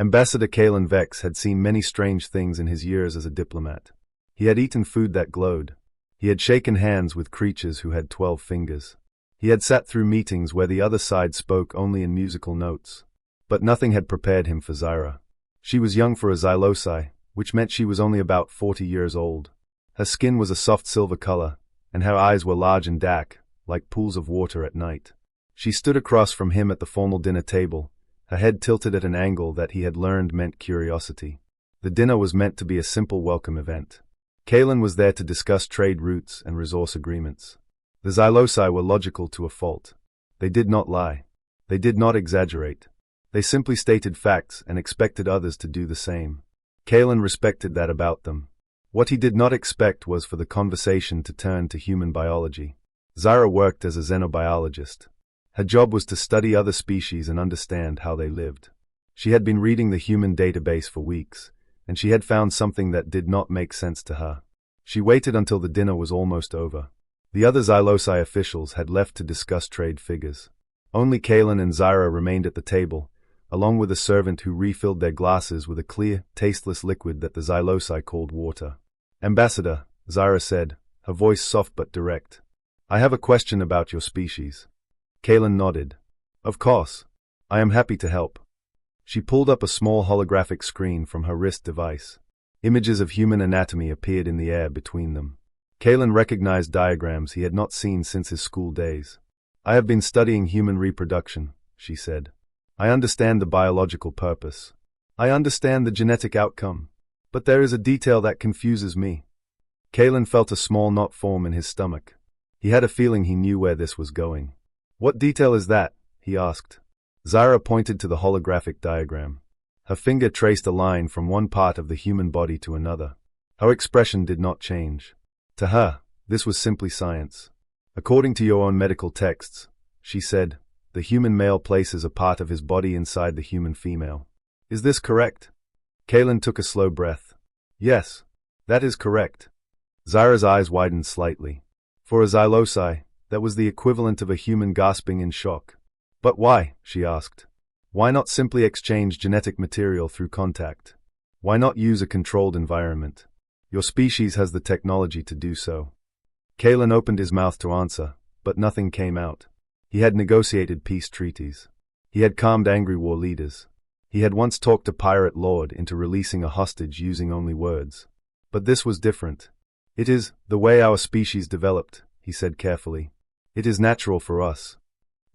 Ambassador Kalen Vex had seen many strange things in his years as a diplomat. He had eaten food that glowed. He had shaken hands with creatures who had 12 fingers. He had sat through meetings where the other side spoke only in musical notes. But nothing had prepared him for Zyra. She was young for a Xylosi, which meant she was only about 40 years old. Her skin was a soft silver color, and her eyes were large and dark, like pools of water at night. She stood across from him at the formal dinner table, her head tilted at an angle that he had learned meant curiosity. The dinner was meant to be a simple welcome event. Kalen was there to discuss trade routes and resource agreements. The Xylosi were logical to a fault. They did not lie. They did not exaggerate. They simply stated facts and expected others to do the same. Kalen respected that about them. What he did not expect was for the conversation to turn to human biology. Zyra worked as a xenobiologist. Her job was to study other species and understand how they lived. She had been reading the human database for weeks, and she had found something that did not make sense to her. She waited until the dinner was almost over. The other Xylosi officials had left to discuss trade figures. Only Kalen and Zyra remained at the table, along with a servant who refilled their glasses with a clear, tasteless liquid that the Xylosi called water. "Ambassador," Zyra said, her voice soft but direct. "I have a question about your species." Kalen nodded. "Of course. I am happy to help." She pulled up a small holographic screen from her wrist device. Images of human anatomy appeared in the air between them. Kalen recognized diagrams he had not seen since his school days. "I have been studying human reproduction," she said. "I understand the biological purpose. I understand the genetic outcome. But there is a detail that confuses me." Kalen felt a small knot form in his stomach. He had a feeling he knew where this was going. "What detail is that?" he asked. Zyra pointed to the holographic diagram. Her finger traced a line from one part of the human body to another. Her expression did not change. To her, this was simply science. "According to your own medical texts," she said, "the human male places a part of his body inside the human female. Is this correct?" Kalen took a slow breath. "Yes, that is correct." Zyra's eyes widened slightly. For a Xylosi, that was the equivalent of a human gasping in shock. "But why?" she asked. "Why not simply exchange genetic material through contact? Why not use a controlled environment? Your species has the technology to do so." Kalen opened his mouth to answer, but nothing came out. He had negotiated peace treaties. He had calmed angry war leaders. He had once talked a pirate lord into releasing a hostage using only words. But this was different. "It is the way our species developed," he said carefully. "It is natural for us."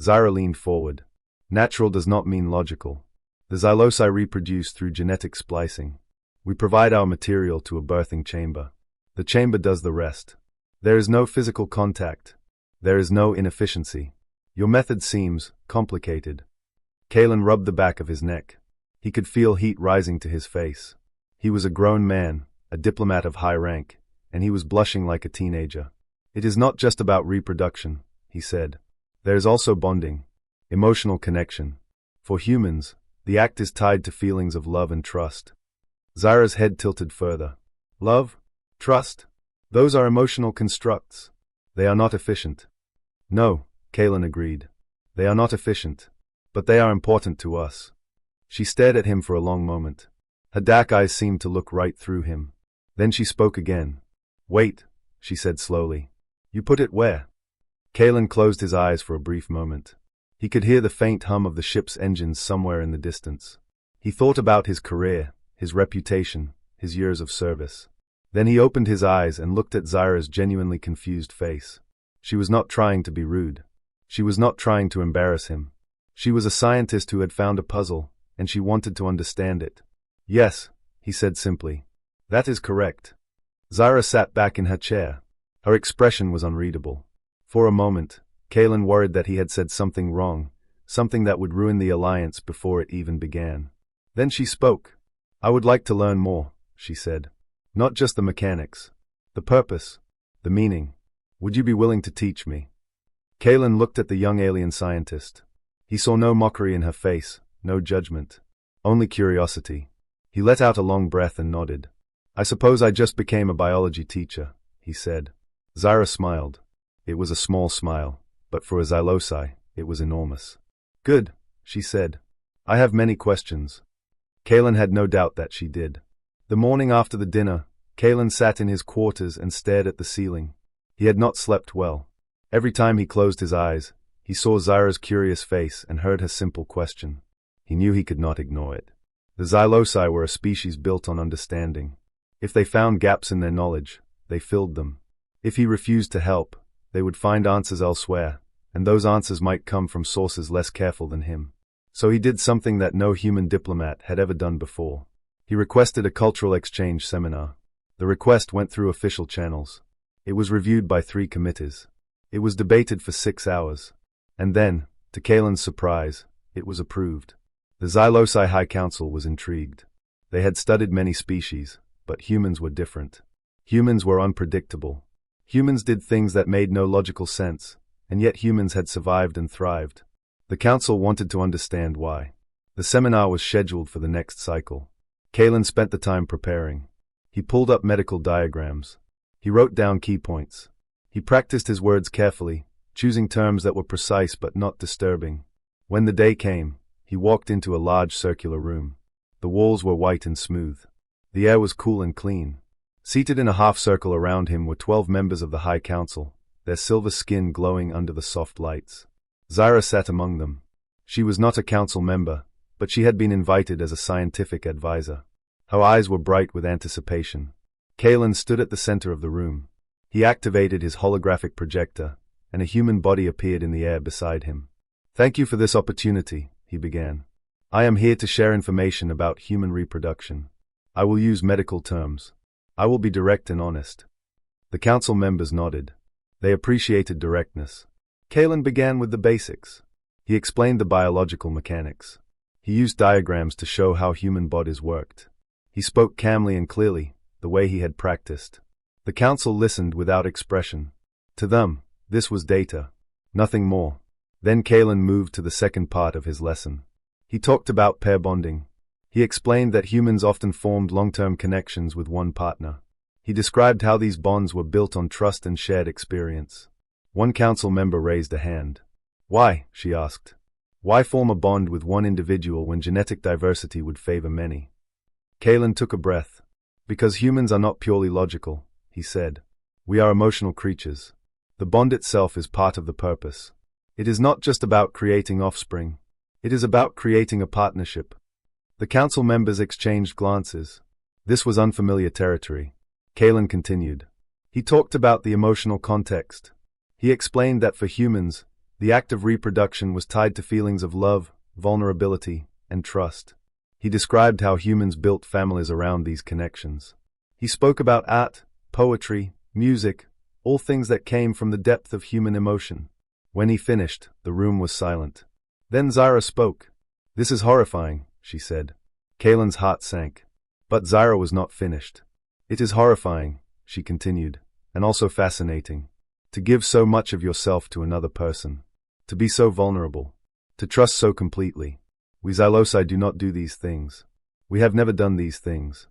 Zyra leaned forward. "Natural does not mean logical. The Xylosi reproduce through genetic splicing. We provide our material to a birthing chamber. The chamber does the rest. There is no physical contact. There is no inefficiency. Your method seems complicated." Kalen rubbed the back of his neck. He could feel heat rising to his face. He was a grown man, a diplomat of high rank, and he was blushing like a teenager. "It is not just about reproduction," he said. "There is also bonding, emotional connection. For humans, the act is tied to feelings of love and trust." Zyra's head tilted further. "Love? Trust? Those are emotional constructs. They are not efficient." "No," Kalen agreed. "They are not efficient. But they are important to us." She stared at him for a long moment. Her dark eyes seemed to look right through him. Then she spoke again. "Wait," she said slowly. "You put it where?" Kalen closed his eyes for a brief moment. He could hear the faint hum of the ship's engines somewhere in the distance. He thought about his career, his reputation, his years of service. Then he opened his eyes and looked at Zyra's genuinely confused face. She was not trying to be rude. She was not trying to embarrass him. She was a scientist who had found a puzzle, and she wanted to understand it. "Yes," he said simply. "That is correct." Zyra sat back in her chair. Her expression was unreadable. For a moment, Kalen worried that he had said something wrong, something that would ruin the alliance before it even began. Then she spoke. "I would like to learn more," she said. "Not just the mechanics. The purpose. The meaning. Would you be willing to teach me?" Kalen looked at the young alien scientist. He saw no mockery in her face, no judgment. Only curiosity. He let out a long breath and nodded. "I suppose I just became a biology teacher," he said. Zyra smiled. It was a small smile, but for a Xylosi, it was enormous. "Good," she said. "I have many questions." Kalen had no doubt that she did. The morning after the dinner, Kalen sat in his quarters and stared at the ceiling. He had not slept well. Every time he closed his eyes, he saw Zyra's curious face and heard her simple question. He knew he could not ignore it. The Xylosi were a species built on understanding. If they found gaps in their knowledge, they filled them. If he refused to help, they would find answers elsewhere, and those answers might come from sources less careful than him. So he did something that no human diplomat had ever done before. He requested a cultural exchange seminar. The request went through official channels. It was reviewed by 3 committees. It was debated for 6 hours. And then, to Kalen's surprise, it was approved. The Xylosi High Council was intrigued. They had studied many species, but humans were different. Humans were unpredictable. Humans did things that made no logical sense, and yet humans had survived and thrived. The council wanted to understand why. The seminar was scheduled for the next cycle. Kalen spent the time preparing. He pulled up medical diagrams. He wrote down key points. He practiced his words carefully, choosing terms that were precise but not disturbing. When the day came, he walked into a large circular room. The walls were white and smooth. The air was cool and clean. Seated in a half-circle around him were 12 members of the High Council, their silver skin glowing under the soft lights. Zyra sat among them. She was not a council member, but she had been invited as a scientific advisor. Her eyes were bright with anticipation. Kalen stood at the center of the room. He activated his holographic projector, and a human body appeared in the air beside him. "Thank you for this opportunity," he began. "I am here to share information about human reproduction. I will use medical terms. I will be direct and honest." The council members nodded. They appreciated directness. Kalen began with the basics. He explained the biological mechanics. He used diagrams to show how human bodies worked. He spoke calmly and clearly, the way he had practiced. The council listened without expression. To them, this was data, nothing more. Then Kalen moved to the second part of his lesson. He talked about pair bonding. He explained that humans often formed long-term connections with one partner. He described how these bonds were built on trust and shared experience. One council member raised a hand. "Why?" she asked. "Why form a bond with one individual when genetic diversity would favor many?" Kalen took a breath. "Because humans are not purely logical," he said. "We are emotional creatures. The bond itself is part of the purpose. It is not just about creating offspring. It is about creating a partnership." The council members exchanged glances. This was unfamiliar territory. Kalen continued. He talked about the emotional context. He explained that for humans, the act of reproduction was tied to feelings of love, vulnerability, and trust. He described how humans built families around these connections. He spoke about art, poetry, music, all things that came from the depth of human emotion. When he finished, the room was silent. Then Zyra spoke. "This is horrifying," she said. Kalen's heart sank. But Zyra was not finished. "It is horrifying," she continued, "and also fascinating. To give so much of yourself to another person. To be so vulnerable. To trust so completely. We Xylosi do not do these things. We have never done these things."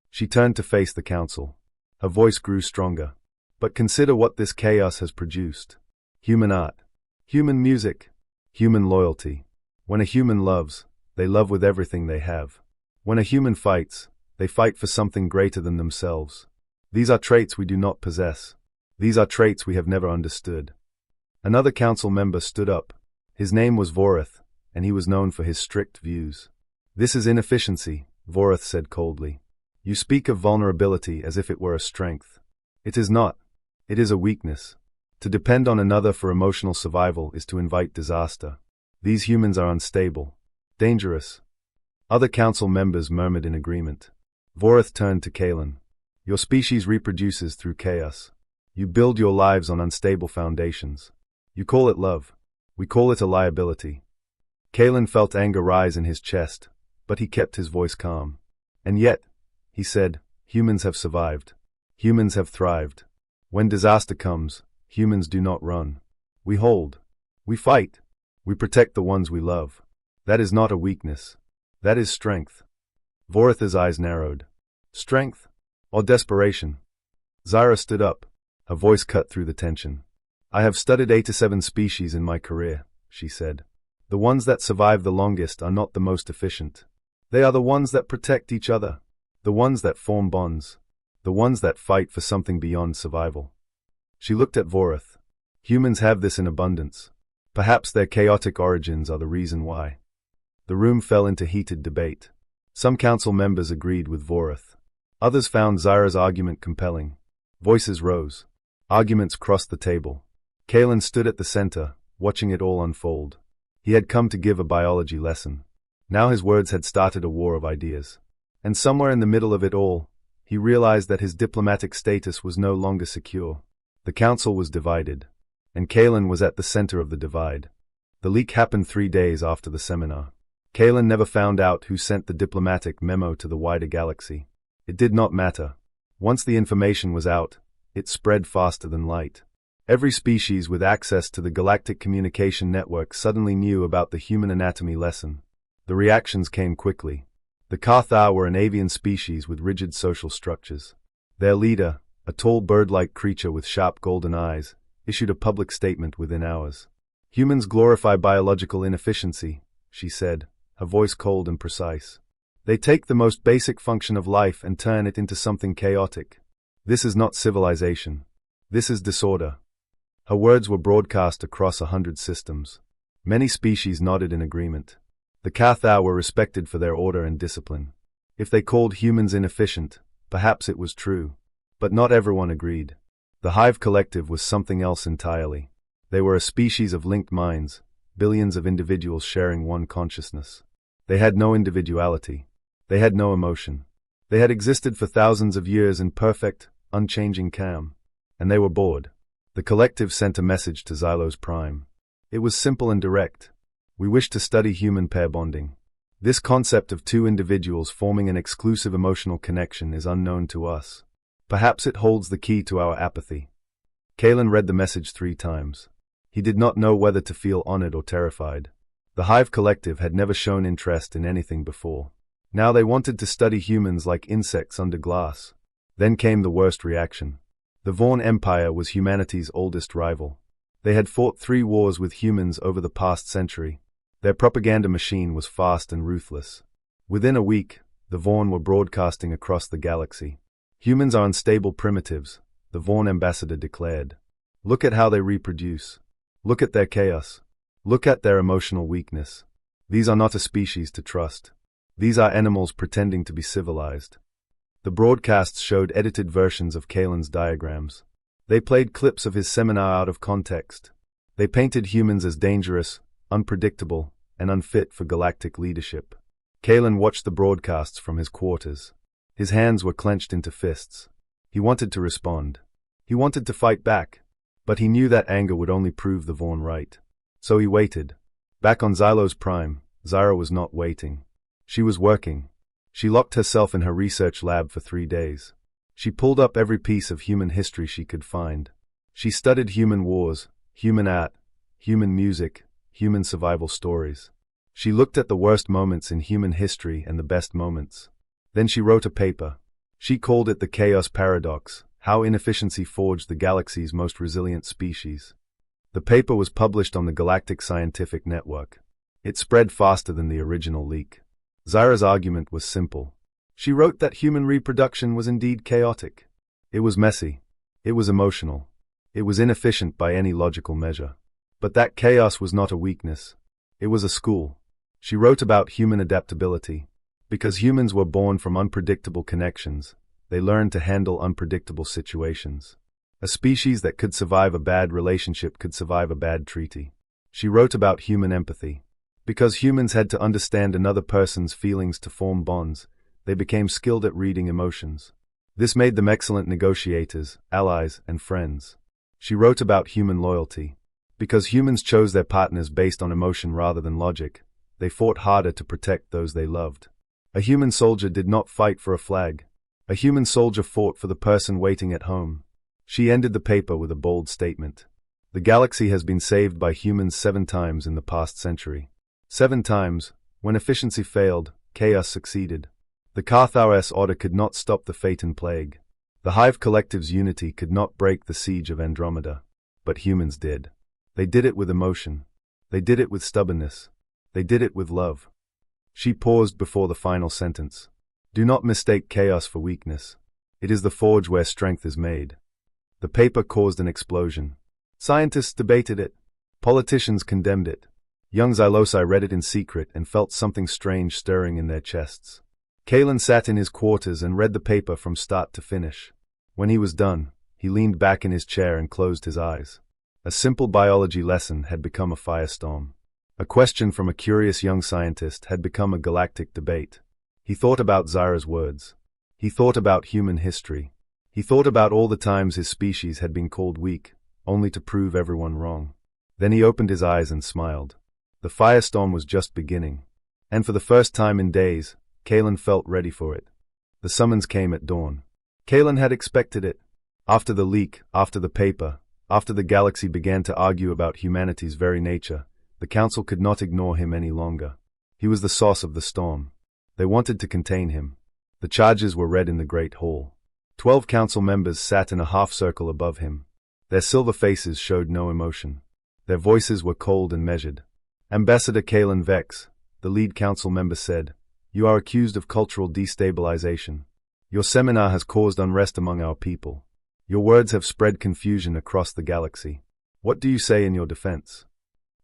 She turned to face the council. Her voice grew stronger. "But consider what this chaos has produced. Human art. Human music. Human loyalty. When a human loves, they love with everything they have. When a human fights, they fight for something greater than themselves. These are traits we do not possess. These are traits we have never understood." Another council member stood up. His name was Vorith, and he was known for his strict views. "This is inefficiency," Vorith said coldly. "You speak of vulnerability as if it were a strength. It is not. It is a weakness. To depend on another for emotional survival is to invite disaster. These humans are unstable. Dangerous." Other council members murmured in agreement. Vorith turned to Kalen. "Your species reproduces through chaos. You build your lives on unstable foundations. You call it love. We call it a liability." Kalen felt anger rise in his chest, but he kept his voice calm. "And yet," he said, "humans have survived. Humans have thrived. When disaster comes, humans do not run. We hold. We fight. We protect the ones we love. That is not a weakness. That is strength." Vorith's eyes narrowed. Strength? Or desperation? Zyra stood up. Her voice cut through the tension. "I have studied 8 to 7 species in my career," she said. "The ones that survive the longest are not the most efficient. They are the ones that protect each other, the ones that form bonds, the ones that fight for something beyond survival. She looked at Vorath. Humans have this in abundance. Perhaps their chaotic origins are the reason why. The room fell into heated debate. Some council members agreed with Vorath. Others found Zyra's argument compelling. Voices rose. Arguments crossed the table. Kalen stood at the center, watching it all unfold. He had come to give a biology lesson. Now his words had started a war of ideas. And somewhere in the middle of it all, he realized that his diplomatic status was no longer secure. The council was divided, and Kalen was at the center of the divide. The leak happened 3 days after the seminar. Kalen never found out who sent the diplomatic memo to the wider galaxy. It did not matter. Once the information was out, it spread faster than light. Every species with access to the Galactic communication network suddenly knew about the human anatomy lesson. The reactions came quickly. The Kathar were an avian species with rigid social structures. Their leader, a tall bird-like creature with sharp golden eyes, issued a public statement within hours. Humans glorify biological inefficiency, she said, her voice cold and precise. They take the most basic function of life and turn it into something chaotic. This is not civilization. This is disorder. Her words were broadcast across 100 systems. Many species nodded in agreement. The Kathar were respected for their order and discipline. If they called humans inefficient, perhaps it was true. But not everyone agreed. The Hive Collective was something else entirely. They were a species of linked minds, billions of individuals sharing one consciousness. They had no individuality. They had no emotion. They had existed for thousands of years in perfect, unchanging calm. And they were bored. The collective sent a message to Xylos Prime. It was simple and direct. We wish to study human pair bonding. This concept of two individuals forming an exclusive emotional connection is unknown to us. Perhaps it holds the key to our apathy. Kalen read the message 3 times. He did not know whether to feel honored or terrified. The Hive Collective had never shown interest in anything before. Now they wanted to study humans like insects under glass. Then came the worst reaction. The Vaughn Empire was humanity's oldest rival. They had fought 3 wars with humans over the past century. Their propaganda machine was fast and ruthless. Within a week, the Vaughn were broadcasting across the galaxy. Humans are unstable primitives, the Vaughn ambassador declared. Look at how they reproduce. Look at their chaos. Look at their emotional weakness. These are not a species to trust. These are animals pretending to be civilized. The broadcasts showed edited versions of Kalen's diagrams. They played clips of his seminar out of context. They painted humans as dangerous, unpredictable, and unfit for galactic leadership. Kalen watched the broadcasts from his quarters. His hands were clenched into fists. He wanted to respond. He wanted to fight back. But he knew that anger would only prove the Vaughn right. So he waited. Back on Xylos Prime, Zyra was not waiting. She was working. She locked herself in her research lab for 3 days. She pulled up every piece of human history she could find. She studied human wars, human art, human music, human survival stories. She looked at the worst moments in human history and the best moments. Then she wrote a paper. She called it the Chaos Paradox, How Inefficiency Forged the Galaxy's Most Resilient Species. The paper was published on the Galactic Scientific Network. It spread faster than the original leak. Zyra's argument was simple. She wrote that human reproduction was indeed chaotic. It was messy. It was emotional. It was inefficient by any logical measure. But that chaos was not a weakness. It was a school. She wrote about human adaptability. Because humans were born from unpredictable connections, they learned to handle unpredictable situations. A species that could survive a bad relationship could survive a bad treaty. She wrote about human empathy. Because humans had to understand another person's feelings to form bonds, they became skilled at reading emotions. This made them excellent negotiators, allies, and friends. She wrote about human loyalty. Because humans chose their partners based on emotion rather than logic, they fought harder to protect those they loved. A human soldier did not fight for a flag. A human soldier fought for the person waiting at home. She ended the paper with a bold statement. The galaxy has been saved by humans 7 times in the past century. 7 times, when efficiency failed, chaos succeeded. The Kathar's order could not stop the Phaeton plague. The Hive Collective's unity could not break the siege of Andromeda. But humans did. They did it with emotion. They did it with stubbornness. They did it with love. She paused before the final sentence. Do not mistake chaos for weakness. It is the forge where strength is made. The paper caused an explosion. Scientists debated it. Politicians condemned it. Young Xylosi read it in secret and felt something strange stirring in their chests. Kalen sat in his quarters and read the paper from start to finish. When he was done, he leaned back in his chair and closed his eyes. A simple biology lesson had become a firestorm. A question from a curious young scientist had become a galactic debate. He thought about Zyra's words. He thought about human history. He thought about all the times his species had been called weak, only to prove everyone wrong. Then he opened his eyes and smiled. The firestorm was just beginning. And for the first time in days, Kalen felt ready for it. The summons came at dawn. Kalen had expected it. After the leak, after the paper, after the galaxy began to argue about humanity's very nature, the council could not ignore him any longer. He was the source of the storm. They wanted to contain him. The charges were read in the great hall. 12 council members sat in a half-circle above him. Their silver faces showed no emotion. Their voices were cold and measured. Ambassador Kalen Vex, the lead council member, said, "You are accused of cultural destabilization. Your seminar has caused unrest among our people. Your words have spread confusion across the galaxy. What do you say in your defense?"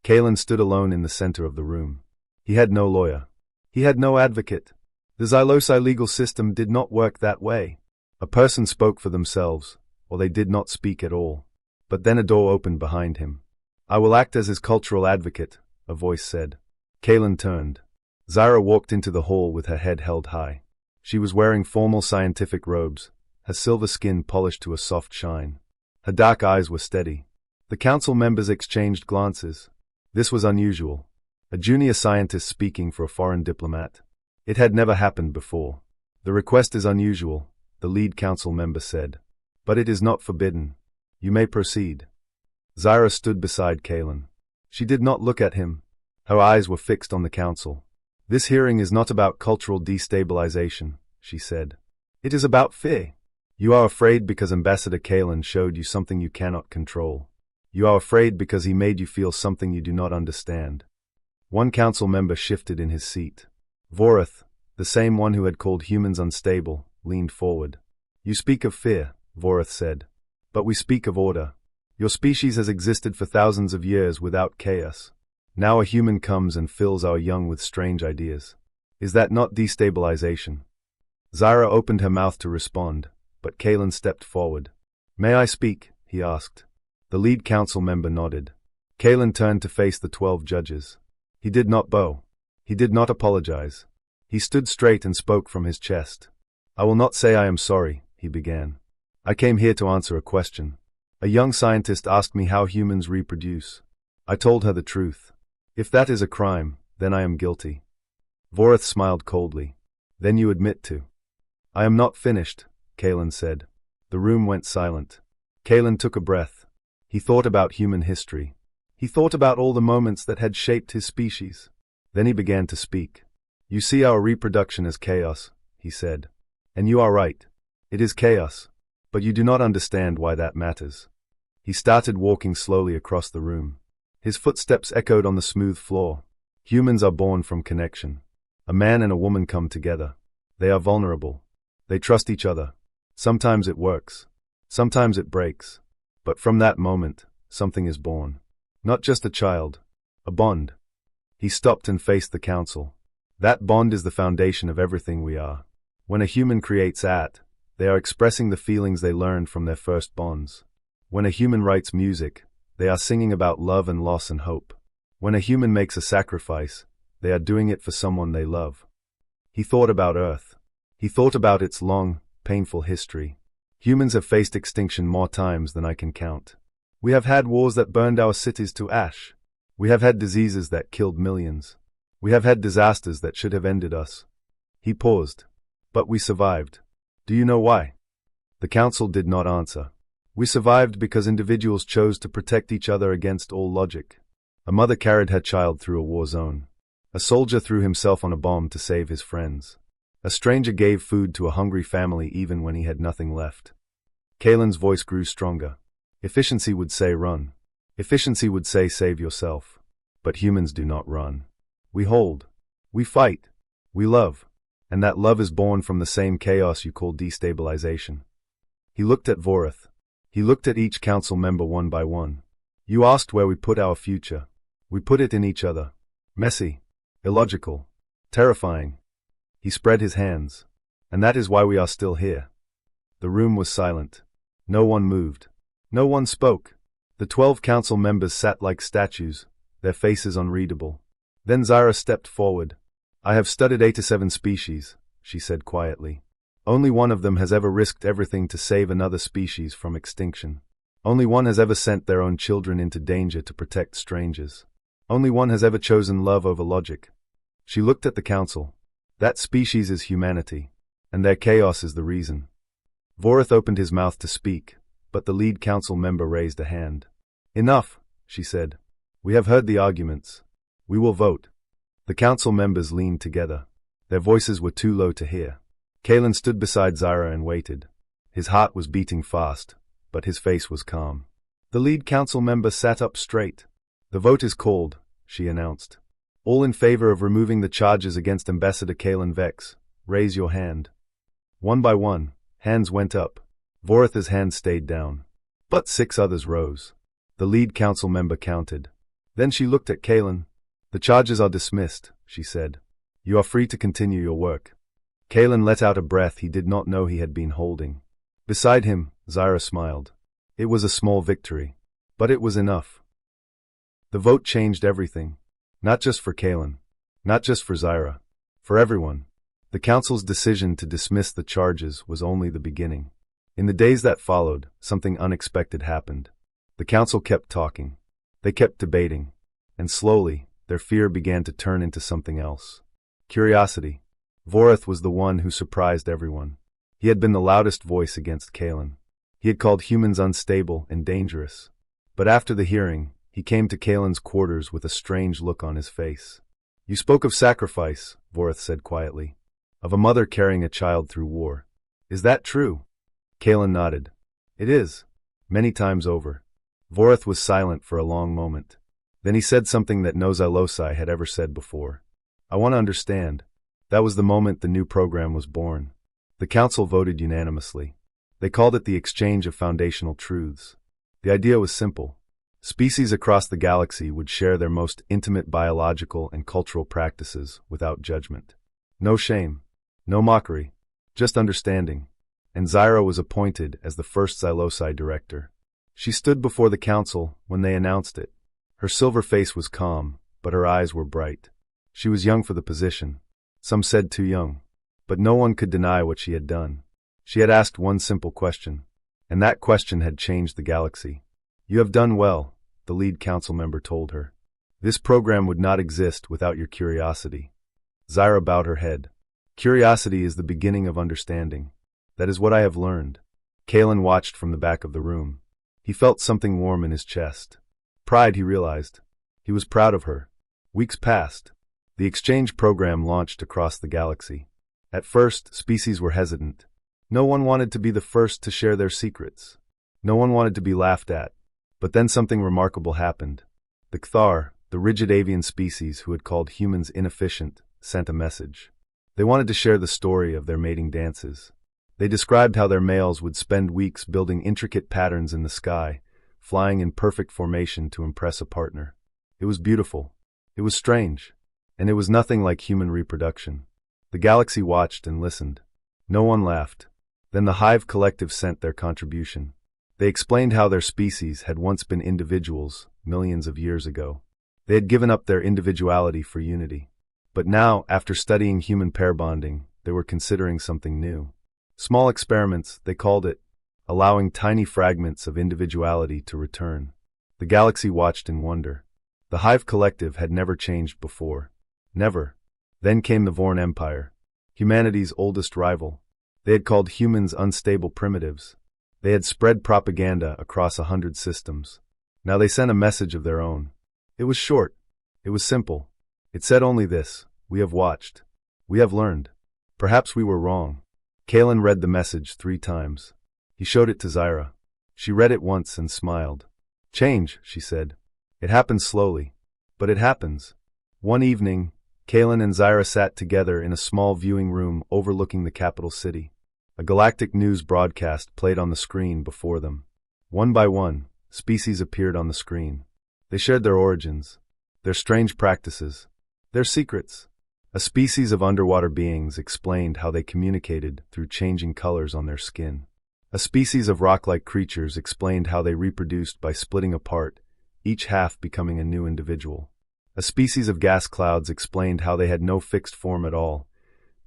Kalen stood alone in the center of the room. He had no lawyer. He had no advocate. The Xylosi legal system did not work that way. A person spoke for themselves, or they did not speak at all. But then a door opened behind him. "I will act as his cultural advocate," a voice said. Kalen turned. Zyra walked into the hall with her head held high. She was wearing formal scientific robes, her silver skin polished to a soft shine. Her dark eyes were steady. The council members exchanged glances. This was unusual. A junior scientist speaking for a foreign diplomat. It had never happened before. "The request is unusual," the lead council member said. "But it is not forbidden. You may proceed." Zyra stood beside Kalen. She did not look at him. Her eyes were fixed on the council. "This hearing is not about cultural destabilization," she said. "It is about fear. You are afraid because Ambassador Kalen showed you something you cannot control. You are afraid because he made you feel something you do not understand." One council member shifted in his seat. Vorath, the same one who had called humans unstable, leaned forward. "You speak of fear," Vorath said. "But we speak of order. Your species has existed for thousands of years without chaos. Now a human comes and fills our young with strange ideas. Is that not destabilization?" Zyra opened her mouth to respond, but Kalen stepped forward. "May I speak?" he asked. The lead council member nodded. Kalen turned to face the 12 judges. He did not bow. He did not apologize. He stood straight and spoke from his chest. "I will not say I am sorry," he began. "I came here to answer a question. A young scientist asked me how humans reproduce. I told her the truth. If that is a crime, then I am guilty." Vorath smiled coldly. "Then you admit to." "I am not finished," Kalen said. The room went silent. Kalen took a breath. He thought about human history. He thought about all the moments that had shaped his species. Then he began to speak. "You see our reproduction as chaos," he said. "And you are right. It is chaos. But you do not understand why that matters." He started walking slowly across the room. His footsteps echoed on the smooth floor. Humans are born from connection. A man and a woman come together. They are vulnerable. They trust each other. Sometimes it works. Sometimes it breaks. But from that moment, something is born. Not just a child. A bond. He stopped and faced the council. That bond is the foundation of everything we are. When a human creates art, they are expressing the feelings they learned from their first bonds. When a human writes music, they are singing about love and loss and hope. When a human makes a sacrifice, they are doing it for someone they love. He thought about Earth. He thought about its long, painful history. Humans have faced extinction more times than I can count. We have had wars that burned our cities to ash. We have had diseases that killed millions. We have had disasters that should have ended us. He paused. But we survived. Do you know why? The council did not answer. We survived because individuals chose to protect each other against all logic. A mother carried her child through a war zone. A soldier threw himself on a bomb to save his friends. A stranger gave food to a hungry family even when he had nothing left. Kalen's voice grew stronger. Efficiency would say run. Efficiency would say save yourself. But humans do not run. We hold. We fight. We love. And that love is born from the same chaos you call destabilization. He looked at Vorath. He looked at each council member one by one. You asked where we put our future. We put it in each other. Messy. Illogical. Terrifying. He spread his hands. And that is why we are still here. The room was silent. No one moved. No one spoke. The 12 council members sat like statues, their faces unreadable. Then Zyra stepped forward. I have studied 87 species, she said quietly. Only one of them has ever risked everything to save another species from extinction. Only one has ever sent their own children into danger to protect strangers. Only one has ever chosen love over logic. She looked at the council. That species is humanity, and their chaos is the reason. Vorath opened his mouth to speak, but the lead council member raised a hand. Enough, she said. We have heard the arguments. We will vote. The council members leaned together. Their voices were too low to hear. Kalen stood beside Zyra and waited. His heart was beating fast, but his face was calm. The lead council member sat up straight. The vote is called, she announced. All in favor of removing the charges against Ambassador Kalen Vex, raise your hand. One by one, hands went up. Vorath's hand stayed down. But 6 others rose. The lead council member counted. Then she looked at Kalen. The charges are dismissed, she said. You are free to continue your work. Kalen let out a breath he did not know he had been holding. Beside him, Zyra smiled. It was a small victory, but it was enough. The vote changed everything. Not just for Kalen. Not just for Zyra. For everyone. The council's decision to dismiss the charges was only the beginning. In the days that followed, something unexpected happened. The council kept talking. They kept debating. And slowly, their fear began to turn into something else. Curiosity. Vorath was the one who surprised everyone. He had been the loudest voice against Kalen. He had called humans unstable and dangerous. But after the hearing, he came to Kalen's quarters with a strange look on his face. You spoke of sacrifice, Vorath said quietly. Of a mother carrying a child through war. Is that true? Kalen nodded. It is. Many times over. Vorath was silent for a long moment. Then he said something that no Xylosai had ever said before. I want to understand. That was the moment the new program was born. The council voted unanimously. They called it the exchange of foundational truths. The idea was simple. Species across the galaxy would share their most intimate biological and cultural practices without judgment. No shame. No mockery. Just understanding. And Zyra was appointed as the first Xylosai director. She stood before the council when they announced it. Her silver face was calm, but her eyes were bright. She was young for the position. Some said too young. But no one could deny what she had done. She had asked one simple question. And that question had changed the galaxy. You have done well, the lead council member told her. This program would not exist without your curiosity. Zyra bowed her head. Curiosity is the beginning of understanding. That is what I have learned. Kalen watched from the back of the room. He felt something warm in his chest. Pride, he realized. He was proud of her. Weeks passed. The exchange program launched across the galaxy. At first, species were hesitant. No one wanted to be the first to share their secrets. No one wanted to be laughed at. But then something remarkable happened. The Kthar, the rigid avian species who had called humans inefficient, sent a message. They wanted to share the story of their mating dances. They described how their males would spend weeks building intricate patterns in the sky, flying in perfect formation to impress a partner. It was beautiful. It was strange. And it was nothing like human reproduction. The galaxy watched and listened. No one laughed. Then the Hive Collective sent their contribution. They explained how their species had once been individuals, millions of years ago. They had given up their individuality for unity. But now, after studying human pair bonding, they were considering something new. Small experiments, they called it, allowing tiny fragments of individuality to return. The galaxy watched in wonder. The Hive Collective had never changed before. Never. Then came the Vorn Empire, humanity's oldest rival. They had called humans unstable primitives. They had spread propaganda across 100 systems. Now they sent a message of their own. It was short. It was simple. It said only this: we have watched. We have learned. Perhaps we were wrong. Kalen read the message 3 times. He showed it to Zyra. She read it once and smiled. Change, she said. It happens slowly. But it happens. One evening, Kalen and Zyra sat together in a small viewing room overlooking the capital city. A galactic news broadcast played on the screen before them. One by one, species appeared on the screen. They shared their origins, their strange practices, their secrets. A species of underwater beings explained how they communicated through changing colors on their skin. A species of rock-like creatures explained how they reproduced by splitting apart, each half becoming a new individual. A species of gas clouds explained how they had no fixed form at all,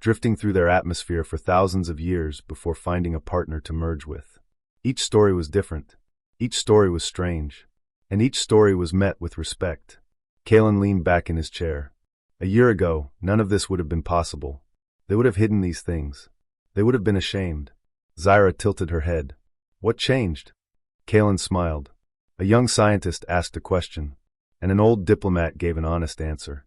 drifting through their atmosphere for thousands of years before finding a partner to merge with. Each story was different. Each story was strange. And each story was met with respect. Kalen leaned back in his chair. A year ago, none of this would have been possible. They would have hidden these things. They would have been ashamed. Zyra tilted her head. What changed? Kalen smiled. A young scientist asked a question, and an old diplomat gave an honest answer.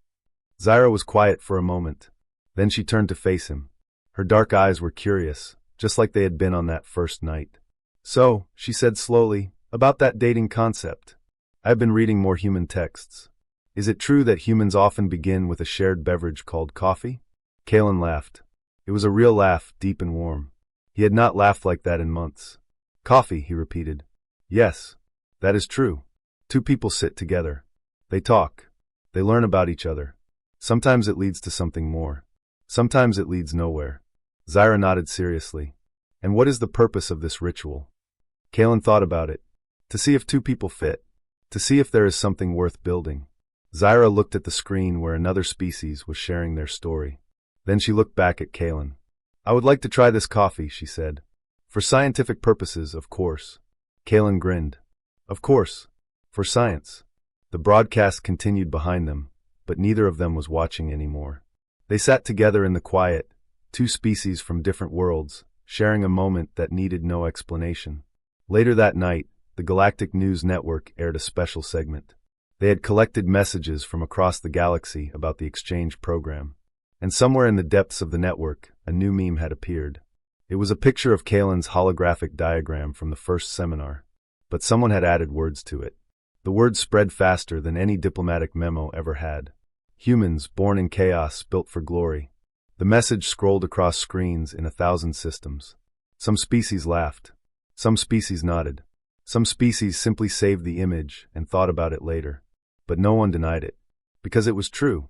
Zyra was quiet for a moment. Then she turned to face him. Her dark eyes were curious, just like they had been on that first night. So, she said slowly, about that dating concept. I've been reading more human texts. Is it true that humans often begin with a shared beverage called coffee? Kalen laughed. It was a real laugh, deep and warm. He had not laughed like that in months. Coffee, he repeated. Yes, that is true. Two people sit together. They talk. They learn about each other. Sometimes it leads to something more. Sometimes it leads nowhere. Zyra nodded seriously. And what is the purpose of this ritual? Kalen thought about it. To see if two people fit. To see if there is something worth building. Zyra looked at the screen where another species was sharing their story. Then she looked back at Kalen. I would like to try this coffee, she said. For scientific purposes, of course. Kalen grinned. Of course. For science. The broadcast continued behind them, but neither of them was watching anymore. They sat together in the quiet, two species from different worlds, sharing a moment that needed no explanation. Later that night, the Galactic News Network aired a special segment. They had collected messages from across the galaxy about the exchange program. And somewhere in the depths of the network, a new meme had appeared. It was a picture of Kalen's holographic diagram from the first seminar. But someone had added words to it. The words spread faster than any diplomatic memo ever had. Humans, born in chaos, built for glory. The message scrolled across screens in 1,000 systems. Some species laughed. Some species nodded. Some species simply saved the image and thought about it later. But no one denied it. Because it was true.